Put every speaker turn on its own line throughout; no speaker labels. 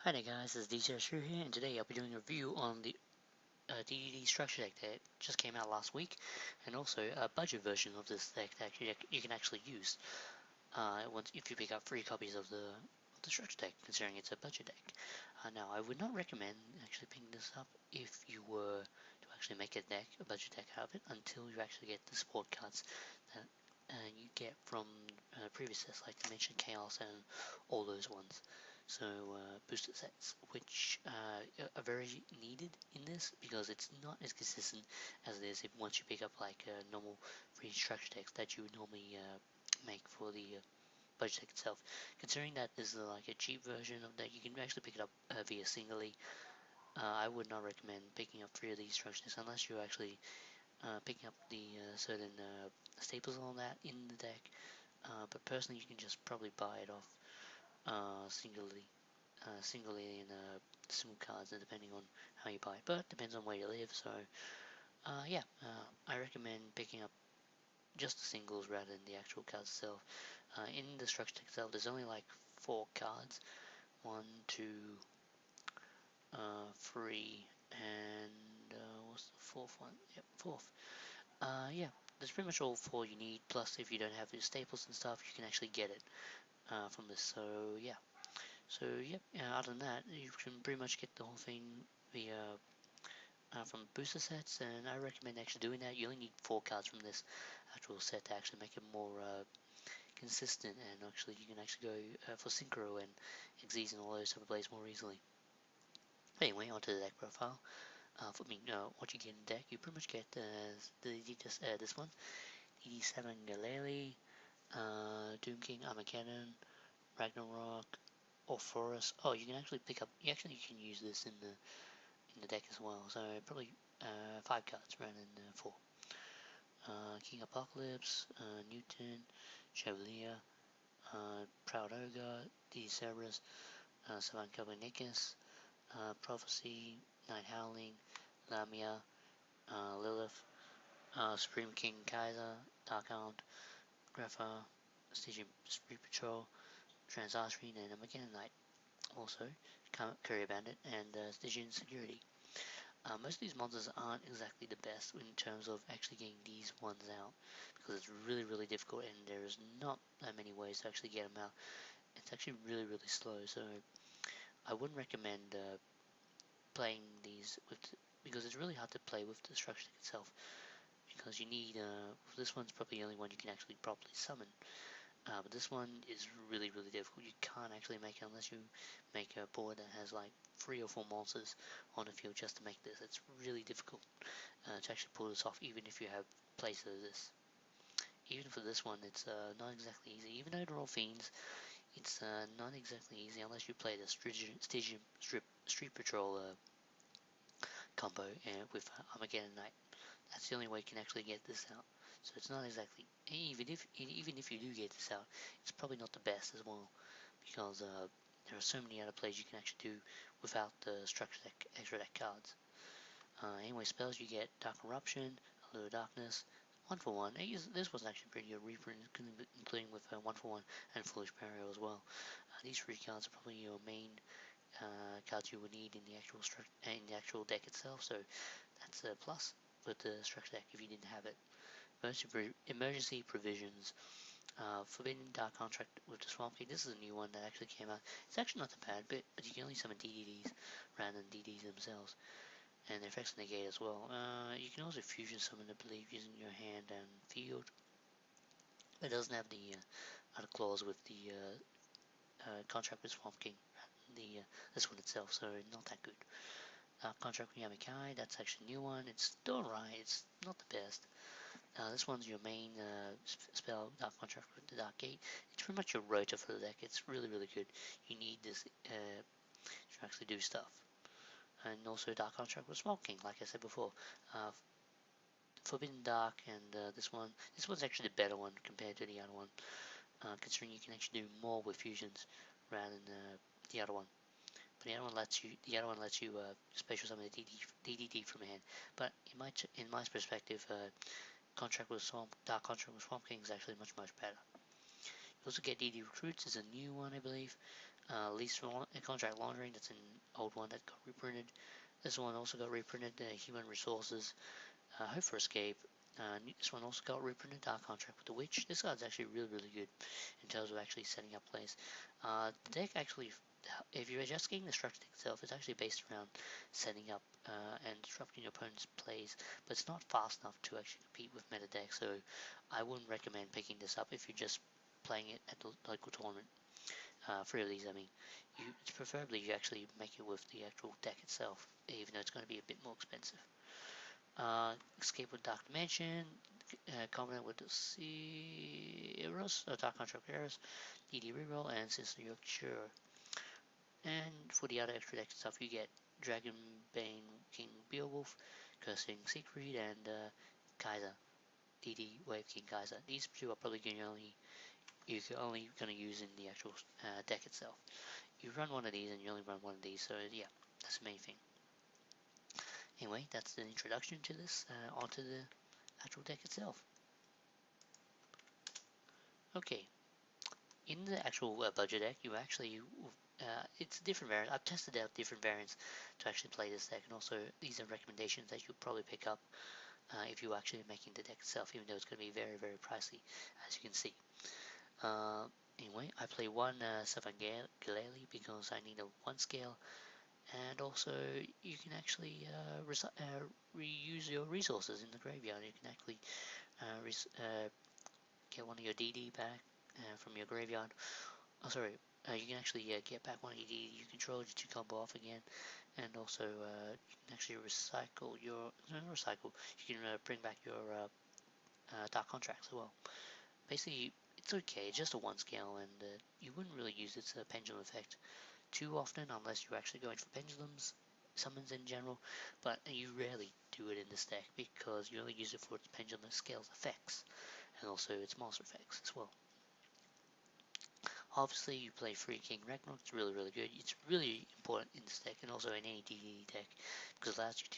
Hi there guys, this is DCRS HERO here, and today I'll be doing a review on the DDD structure deck that just came out last week, and also a budget version of this deck that you can actually use once if you pick up 3 copies of the structure deck, considering it's a budget deck. Now, I would not recommend actually picking this up if you were to actually make a budget deck out of it, until you actually get the support cards that you get from previous sets like Dimension Chaos and all those ones. So booster sets, which are very needed in this because it's not as consistent as it is if once you pick up like normal free structure decks that you would normally make for the budget deck itself. Considering that this is like a cheap version of that, you can actually pick it up via singly. I would not recommend picking up 3 of these structure decks unless you're actually picking up the certain staples on that in the deck. But personally, you can just probably buy it off singly in small cards, depending on how you buy it. But depends on where you live. So yeah, I recommend picking up just the singles rather than the actual cards itself. In the structure deck itself, there's only like 4 cards. 1, 2, 3, and what's the 4th one? Yep, 4th. Yeah, that's pretty much all 4 you need. Plus, if you don't have your staples and stuff, you can actually get it from this. So yeah. So yep. Other than that, you can pretty much get the whole thing via from booster sets, and I recommend actually doing that. You only need 4 cards from this actual set to actually make it more consistent, and actually you can actually go for Synchro and Xyz and all those type of plays more easily. Anyway, onto the deck profile. For me, what you get in the deck, you pretty much get this one, DD7 Galele, Doom King Armageddon, Ragnarok, or Forest. Oh, you can actually pick up. You can use this in the deck as well. So probably 5 cards rather than 4. King Apocalypse, Newton, Chevalier, Proud Ogre, DCRS Savant Copernicus, Prophecy, Night Howling, Lamia, Lilith, Supreme King Kaiser, Dark Hound, Grapha, Stygian Street Patrol, Transarchery, and Armageddon Knight. Also, Courier Bandit and Stygian Security. Most of these monsters aren't exactly the best in terms of actually getting these ones out, because it's really difficult and there's not that many ways to actually get them out. It's actually really slow, so I wouldn't recommend playing these because it's really hard to play with the structure deck itself, because you need this one's probably the only one you can actually properly summon. But this one is really difficult. You can't actually make it unless you make a board that has like 3 or 4 monsters on the field just to make this. It's really difficult to actually pull this off, even if you have plays of this. Even for this one, it's not exactly easy. Even though they're all fiends, it's not exactly easy unless you play the Stygian Street Patrol combo with Armageddon Knight. That's the only way you can actually get this out. So it's not exactly, even if you do get this out, it's probably not the best as well, because there are so many other plays you can actually do without the structure deck, extra deck cards. Anyway, spells you get Dark Eruption, Allure Darkness, 1-for-1. This was actually pretty good reprint, including with 1-for-1 and Foolish Burial as well. These 3 cards are probably your main cards you would need in the actual deck itself. So that's a plus with the structure deck if you didn't have it. Emergency Provisions. Forbidden Dark Contract with the Swamp King. This is a new one that actually came out. It's actually not that bad, but you can only summon DDDs rather than DDs themselves. And the effects negate as well. You can also fusion summon, I believe, using your hand and field. But it doesn't have the other clause with the contract with Swamp King. This one itself, so not that good. Contract with Yamikai, that's actually a new one. It's still alright, it's not the best. This one's your main spell, Dark Contract with the Dark Gate. It's pretty much your rotor for the deck. It's really good. You need this to actually do stuff. And also Dark Contract with Swamp King, like I said before. Forbidden Dark and this one's actually the better one compared to the other one, considering you can actually do more with fusions rather than the other one. But the other one lets you special summon the DDD from hand. But in my perspective, Dark Contract with Swamp King is actually much better. You also get DD Recruits, is a new one, I believe. Lease Contract Laundering, that's an old one that got reprinted. This one also got reprinted. Human Resources, Hope for Escape. This one also got reprinted. Dark Contract with the Witch. This card's actually really good in terms of actually setting up plays. The deck actually, if you're just getting the structure deck itself, it's actually based around setting up and disrupting your opponent's plays, but it's not fast enough to actually compete with meta decks. So I wouldn't recommend picking this up if you're just playing it at the local tournament. Free of these, I mean, preferably you actually make it with the actual deck itself, even though it's going to be a bit more expensive. Escape with Dark Dimension, Covenant with the Heroes, Dark Contract Heroes, DD Reroll, and Sister Yorkshire. And for the other extra deck stuff, you get Dragon Bane King Beowulf, Cursing Siegfried, and Kaiser, DD Wave King Kaiser. These two are probably you're only going to use in the actual deck itself. You run one of these and you only run one of these, so yeah, that's the main thing. Anyway, that's the introduction to this, onto the actual deck itself. Okay, in the actual budget deck, you actually, it's a different variant. I've tested out different variants to actually play this deck, and also these are recommendations that you'll probably pick up if you're actually making the deck itself, even though it's going to be very pricey, as you can see. Anyway, I play one Savangale because I need a 1 scale, and also you can actually reuse your resources in the graveyard. You can actually get one of your DD back from your graveyard. Oh, sorry, you can actually get back one of your DD you control just to combo off again, and also you can actually recycle your, not recycle, you can bring back your Dark Contracts as well. Basically, it's okay, just a 1 scale, and you wouldn't really use its pendulum effect too often unless you're actually going for pendulums, summons in general, but you rarely do it in this deck because you only use it for its pendulum scales effects, and also its monster effects as well. Obviously, you play Free King Ragnarok, it's really good. It's really important in this deck, and also in any DD deck, because it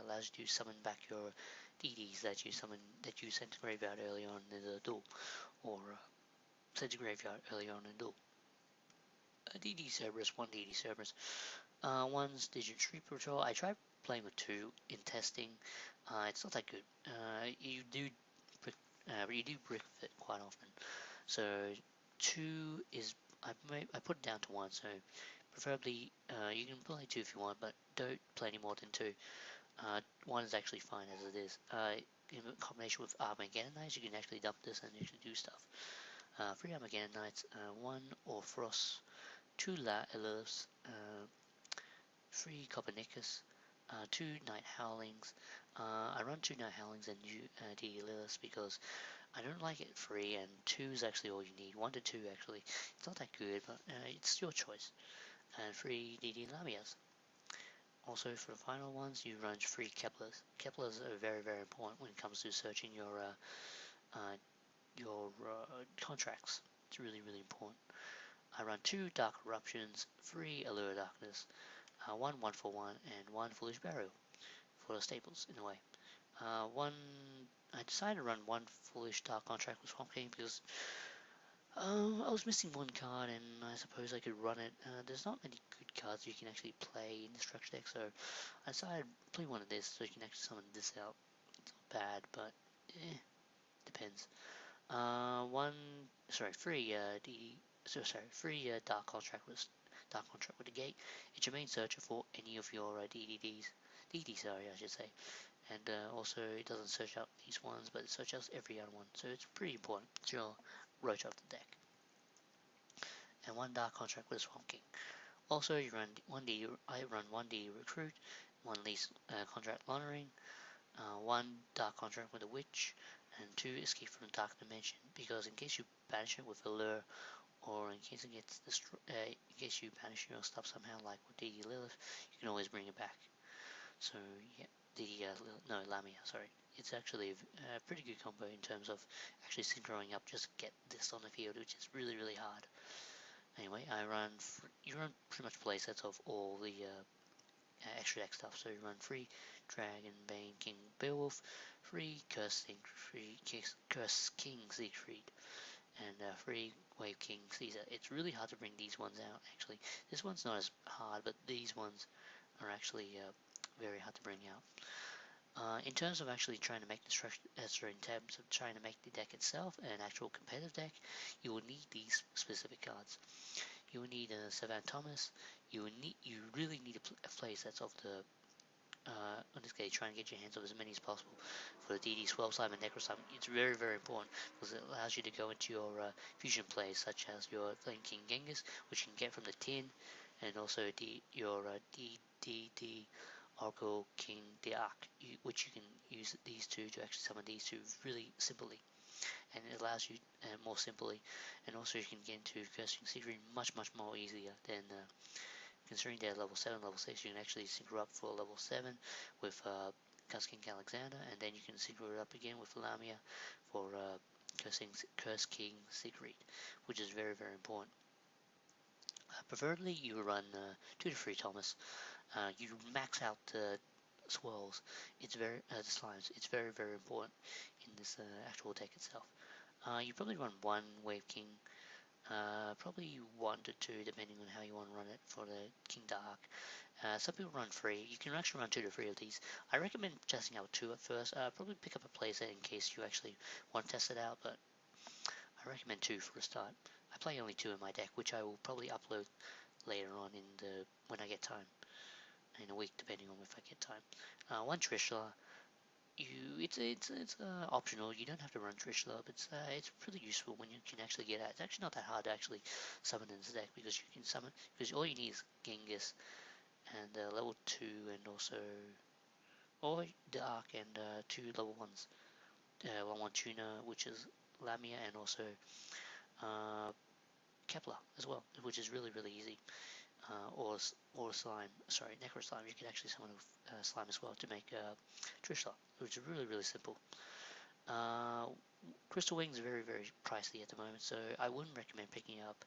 allows you to summon back your DDs that you sent to graveyard early on in the duel, or sent to graveyard early on in the duel. DD Cerberus, 1 DD Cerberus. One's Digit Street Patrol. I tried playing with 2 in testing. It's not that good. You do brick with it quite often. So 2 is, I put it down to 1. So preferably you can play 2 if you want, but don't play any more than 2. 1 is actually fine as it is. In combination with Armageddon Knights, you can actually dump this and actually do stuff. 3 Armageddon Knights, 1 Orthros, 2 La Elves, 3 Copernicus, 2 Night Howlings. I run 2 Night Howlings and DD Lilith because I don't like it 3, and 2 is actually all you need. 1 to 2 actually. It's not that good, but it's your choice. And 3 DD Lamias. Also for the final ones, you run 3 Keplers. Keplers are very important when it comes to searching your contracts. It's really important. I run 2 Dark Eruptions, 3 Allure Darkness, 1 for 1, and 1 Foolish Burial for the staples in a way. I decided to run 1 Foolish Dark Contract with Swamp King because I was missing 1 card, and I suppose I could run it. There's not many good cards you can actually play in the structure deck, so I decided to play one of this so you can actually summon this out. It's not bad, but depends. 3 Dark Contract with the Gate. It's your main searcher for any of your DDs, I should say. And also it doesn't search out these ones, but it searches out every other one, so it's pretty important. It's your roach of the deck. And 1 Dark Contract with Swamp King. Also, I run 1D Recruit, 1 Lease Contract Laundering, 1 Dark Contract with a Witch, and 2 Escape from the Dark Dimension, because in case you banish it with a lure, or in case it gets in case you banish your stuff somehow, like with DD Lilith, you can always bring it back. So yeah, Lamia, sorry. It's actually a pretty good combo in terms of actually synchroning up just to get this on the field, which is really hard. Anyway, you run pretty much playsets of all the extra deck stuff. So you run 3 Dragon Bane King Beowulf, 3 Curse King Siegfried, and 3 Wave King Caesar. It's really hard to bring these ones out actually. This one's not as hard, but these ones are actually very hard to bring out. In terms of actually trying to make the structure, in terms of trying to make the deck itself an actual competitive deck, you will need these specific cards. You will need a Savant Thomas. You really need a place that's of the in this case, try and get your hands on as many as possible for the DD Swell Slime and Necro Slime. It's very, very important because it allows you to go into your fusion plays, such as your Flame King Genghis, which you can get from the tin, and also your DDD Oracle King Diak, which you can use these two to actually summon these two really simply. And it allows you more simply, and also you can get into Cursing Secret much more easier than considering they're level 7, level 6, you can actually synchro up for level 7 with Curse King Alexander, and then you can synchro it up again with Lamia for Curse King Siegfried, which is very, very important. Preferably you run 2 to 3 Thomas. You max out the swirls. It's very the slimes. It's very, very important in this actual deck itself. You probably run 1 Wave King. Probably 1 to 2 depending on how you want to run it for the King Dark. Some people run 3. You can actually run 2 to 3 of these. I recommend testing out 2 at first. Probably pick up a playset in case you actually want to test it out, but I recommend 2 for a start. I play only 2 in my deck, which I will probably upload later on when I get time. In a week, depending on if I get time. 1 Trishula. It's optional. You don't have to run Trishula, but it's pretty useful when you can actually get out. It's actually not that hard to actually summon in this deck because you can summon because all you need is Genghis and level 2 and also or the Arc and 2 level 1s. 1 Tuna, which is Lamia, and also Kepler as well, which is really easy. Or slime, sorry, Necro Slime. You can actually summon slime as well to make Trishula, which is really simple. Crystal Wings are very pricey at the moment, so I wouldn't recommend picking up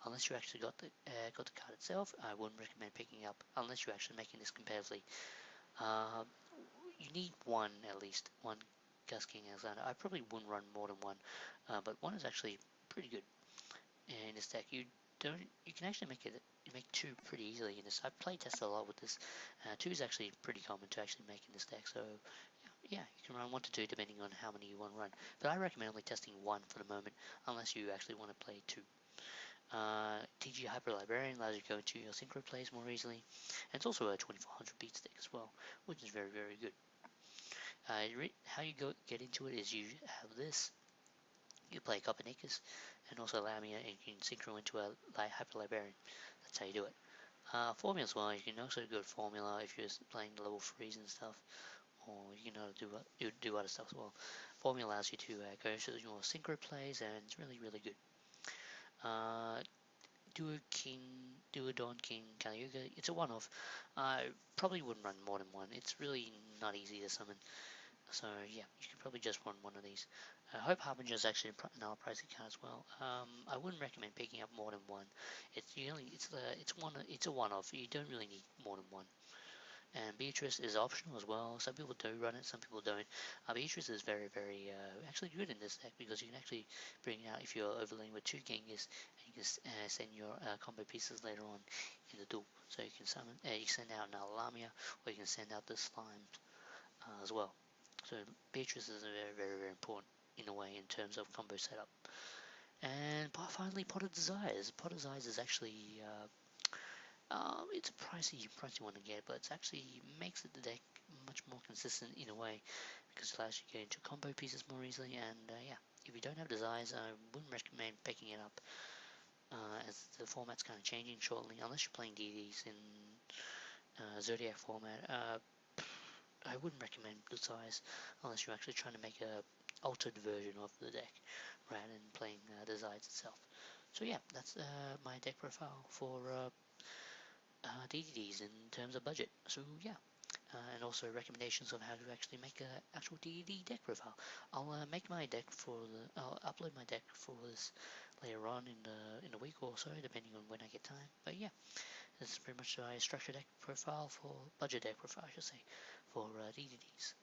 unless you actually got the card itself. I wouldn't recommend picking up unless you're actually making this competitively. You need 1 at least, 1 Gus King Alexander. I probably wouldn't run more than 1, but 1 is actually pretty good in this deck. You can actually make 2 pretty easily in this. I've play tested a lot with this. 2 is actually pretty common to actually make in this deck, so yeah, you can run 1 to 2 depending on how many you want to run. But I recommend only testing 1 for the moment, unless you actually want to play 2. TG Hyper Librarian allows you to go into your synchro plays more easily, and it's also a 2400 beat stick as well, which is very good. How you get into it is you have this. You play Copernicus and also Lamia, and you can synchro into a Hyper Librarian. That's how you do it. Formula as well, you can also do Formula if you're playing the level 3s and stuff, or you can do other stuff as well. Formula allows you to go into your synchro plays, and it's really good. Do a Dawn King Kaliuga. It's a one-off. I probably wouldn't run more than 1. It's really not easy to summon. So yeah, you can probably just run 1 of these. Hope Harbinger is actually another pricey card as well. I wouldn't recommend picking up more than 1. It's a one-off. You don't really need more than 1. And Beatrice is optional as well. Some people do run it, some people don't. Beatrice is very actually good in this deck because you can actually bring it out if you're overlaying with 2 Genghis, and you can send your combo pieces later on in the duel. So you can summon, you send out an Lamia, or you can send out the slime as well. So Beatrice is very important in a way in terms of combo setup. And finally, Pot of Desires. Pot of Desires is actually it's a pricey one to get, but it actually makes the deck much more consistent in a way because it allows you to get into combo pieces more easily. And yeah, if you don't have Desires, I wouldn't recommend picking it up as the format's kind of changing shortly, unless you're playing DDs in Zodiac format. I wouldn't recommend Desires unless you're actually trying to make a altered version of the deck rather than playing Desires itself. So yeah, that's my deck profile for DDDs in terms of budget. So yeah, and also recommendations of how to actually make an actual DDD deck profile. I'll make my deck I'll upload my deck for this later on in the week or so, depending on when I get time. But yeah, this is pretty much my structured deck profile for budget deck profile, I should say, for DDDs.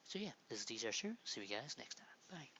So yeah, this is DCRS HERO. See you guys next time. Bye.